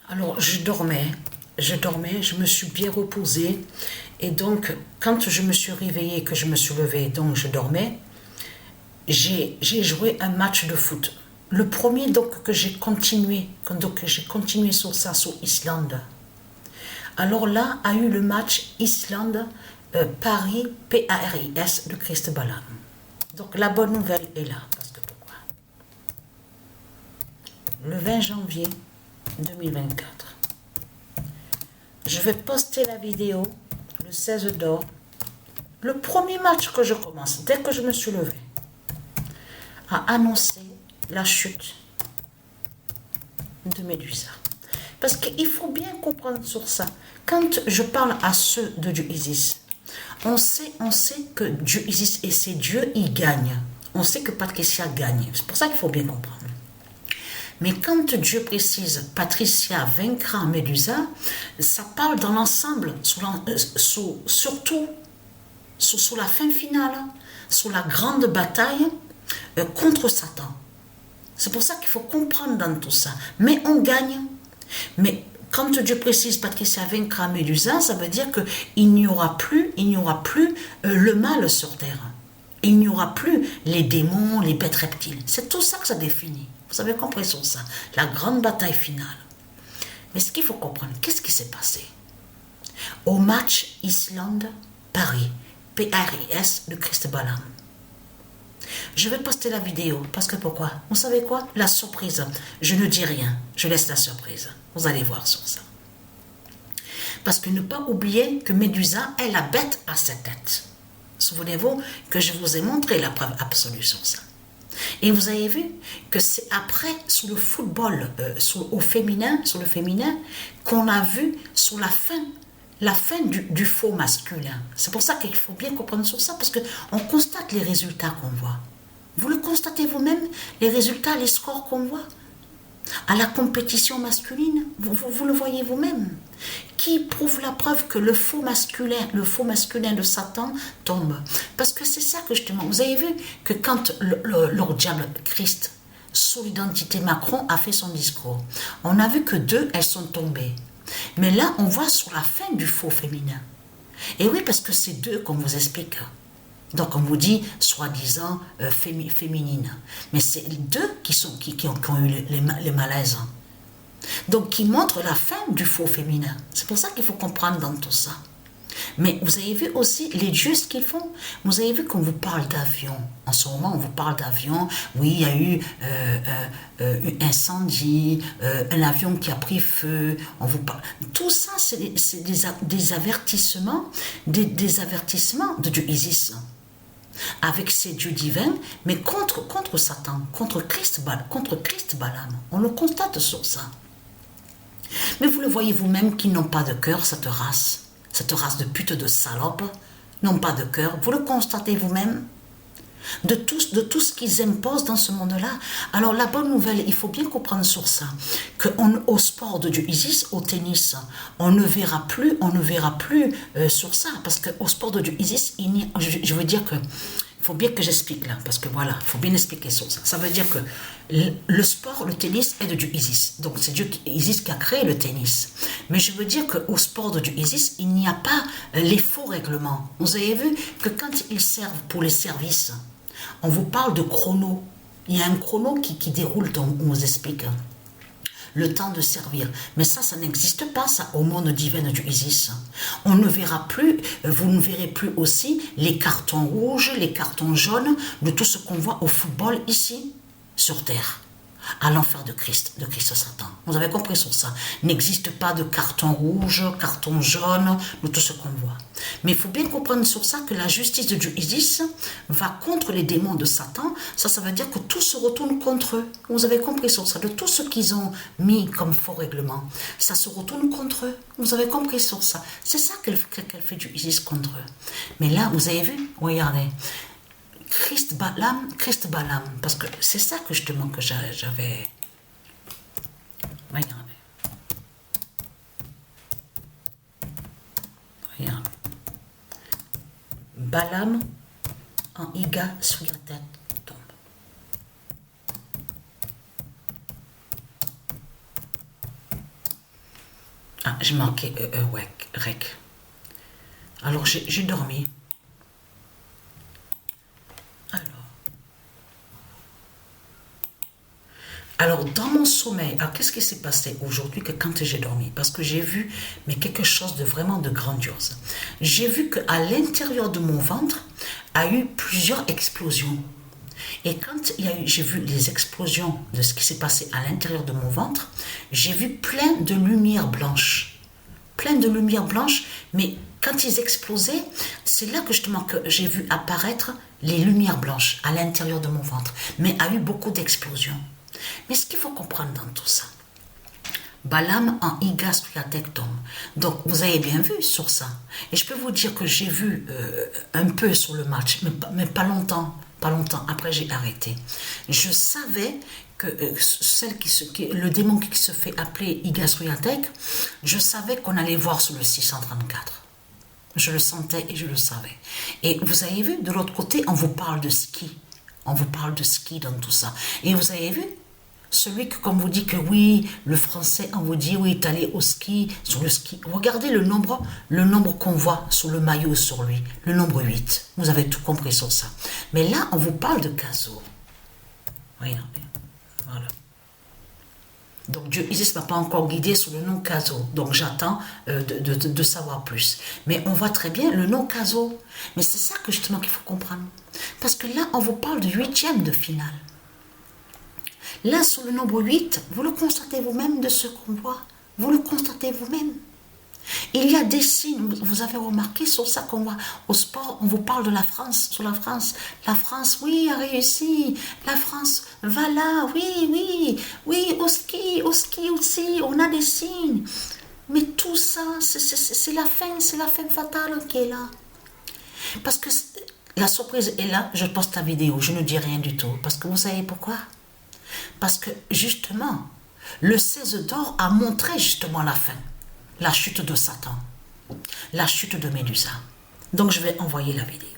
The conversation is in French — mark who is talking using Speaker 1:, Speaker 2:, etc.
Speaker 1: Alors, je me suis bien reposée. Et donc, quand je me suis réveillée, que je me suis levée, donc je dormais, j'ai joué un match de foot. Le premier, donc, que j'ai continué sur ça, sur Islande. Alors là, a eu le match Islande-Paris, Paris, de Christ Balam. Donc, la bonne nouvelle est là. Parce que pourquoi? Le 20 janvier 2024. Je vais poster la vidéo le 16 d'or. Le premier match que je commence, dès que je me suis levée, a annoncé la chute de Médusa. Parce qu'il faut bien comprendre sur ça. Quand je parle à ceux de Dieu Isis, on sait que Dieu Isis et ses dieux, ils gagnent. On sait que Patricia gagne. C'est pour ça qu'il faut bien comprendre. Mais quand Dieu précise Patricia vaincra Médusa, ça parle dans l'ensemble, surtout sous la fin finale, sous la grande bataille contre Satan. C'est pour ça qu'il faut comprendre dans tout ça. Mais on gagne. Mais quand Dieu précise Patricia vaincra Médusa, ça veut dire qu'il n'y aura plus le mal sur terre. Il n'y aura plus les démons, les bêtes reptiles. C'est tout ça que ça définit. Vous avez compris sur ça. La grande bataille finale. Mais ce qu'il faut comprendre, qu'est-ce qui s'est passé? Au match Islande-Paris, PRIS de Christ Balam. Je vais poster la vidéo, parce que pourquoi? Vous savez quoi? La surprise. Je ne dis rien, je laisse la surprise. Vous allez voir sur ça. Parce que ne pas oublier que Médusa est la bête à sept têtes. Souvenez-vous que je vous ai montré la preuve absolue sur ça. Et vous avez vu que c'est après, sous le football, sur le féminin, qu'on a vu sur la fin du faux masculin. C'est pour ça qu'il faut bien comprendre sur ça, parce qu'on constate les résultats qu'on voit. Vous le constatez vous-même, les résultats, les scores qu'on voit à la compétition masculine, vous le voyez vous-même. Qui prouve la preuve que le faux masculin de Satan tombe? Parce que c'est ça que justement, vous avez vu que quand le diable Christ, sous l'identité Macron, a fait son discours, on a vu que deux, elles sont tombées. Mais là, on voit sur la fin du faux féminin. Et oui, parce que c'est deux qu'on vous explique. Donc on vous dit, soi-disant, féminine. Mais c'est deux qui ont eu les malaises. Donc qui montrent la fin du faux féminin. C'est pour ça qu'il faut comprendre dans tout ça. Mais vous avez vu aussi les dieux ce qu'ils font. Vous avez vu qu'on vous parle d'avion. En ce moment, on vous parle d'avion. Oui, il y a eu un incendie, un avion qui a pris feu. On vous parle. Tout ça, c'est des avertissements, des avertissements de Dieu Isis. Avec ses dieux divins, mais contre Satan, contre Christ Balam. On le constate sur ça. Mais vous le voyez vous-même qu'ils n'ont pas de cœur, cette race de pute de salopes, n'ont pas de cœur. Vous le constatez vous-même de tout ce qu'ils imposent dans ce monde-là. Alors la bonne nouvelle, il faut bien comprendre sur ça, qu'au sport de Dieu Isis, au tennis, on ne verra plus sur ça, parce qu'au sport de Dieu Isis, je veux dire que il faut bien que j'explique là, parce que voilà, il faut bien expliquer sur ça. Ça veut dire que le sport, le tennis est de Dieu Isis. Donc c'est Dieu Isis qui a créé le tennis. Mais je veux dire qu'au sport de Dieu Isis, il n'y a pas les faux règlements. Vous avez vu que quand ils servent pour les services, on vous parle de chrono. Il y a un chrono qui déroule, on vous explique le temps de servir. Mais ça n'existe pas, ça, au monde divin de Dieu Isis. On ne verra plus, vous ne verrez plus aussi les cartons rouges, les cartons jaunes, de tout ce qu'on voit au football ici, sur Terre, à l'enfer de Christ Satan. Vous avez compris sur ça. Il n'existe pas de carton rouge, carton jaune, de tout ce qu'on voit. Mais il faut bien comprendre sur ça que la justice de Dieu Isis va contre les démons de Satan. Ça veut dire que tout se retourne contre eux. Vous avez compris sur ça. De tout ce qu'ils ont mis comme faux règlement, ça se retourne contre eux. Vous avez compris sur ça. C'est ça qu'elle fait Dieu Isis contre eux. Mais là, vous avez vu, regardez, Christ Balam, parce que c'est ça que justement que j'avais. Regardez. Balam en Iga sous la tête tombe. Ah, j'ai marqué ouais, rec. Alors, j'ai dormi. Alors, dans mon sommeil, alors qu'est-ce qui s'est passé aujourd'hui que quand j'ai dormi? Parce que j'ai vu, mais quelque chose de vraiment de grandiose. J'ai vu qu'à l'intérieur de mon ventre a eu plusieurs explosions. Et quand j'ai vu les explosions de ce qui s'est passé à l'intérieur de mon ventre, j'ai vu plein de lumière blanche. Plein de lumière blanche, mais quand ils explosaient, c'est là que justement que j'ai vu apparaître les lumières blanches à l'intérieur de mon ventre. Mais a eu beaucoup d'explosions. Mais ce qu'il faut comprendre dans tout ça, Balaam en Higastriatectum. Donc, vous avez bien vu sur ça. Et je peux vous dire que j'ai vu un peu sur le match, mais pas longtemps. Pas longtemps. Après, j'ai arrêté. Je savais que le démon qui se fait appeler Higastriatec, je savais qu'on allait voir sur le 634. Je le sentais et je le savais. Et vous avez vu, de l'autre côté, on vous parle de ski. On vous parle de ski dans tout ça. Et vous avez vu, celui que, comme vous dit que oui, le français, on vous dit, oui, il est allé au ski, sur le ski. Regardez le nombre qu'on voit sur le maillot sur lui, le nombre 8. Vous avez tout compris sur ça. Mais là, on vous parle de Caso. Regardez. Voilà. Donc Dieu Isis ne m'a pas encore guidé sur le nom Caso. Donc j'attends de savoir plus. Mais on voit très bien le nom Caso. Mais c'est ça que justement qu'il faut comprendre. Parce que là, on vous parle du 8e de finale. Là, sur le nombre 8, vous le constatez vous-même de ce qu'on voit. Vous le constatez vous-même. Il y a des signes, vous avez remarqué sur ça qu'on voit au sport, on vous parle de la France, sur la France. La France, oui, a réussi. La France va là, oui, oui, oui, au ski aussi, on a des signes. Mais tout ça, c'est la fin fatale qui est là. Parce que la surprise est là, je poste la vidéo, je ne dis rien du tout. Parce que vous savez pourquoi? Parce que justement, le 16 d'or a montré justement la fin. La chute de Satan. La chute de Médusa. Donc je vais envoyer la vidéo.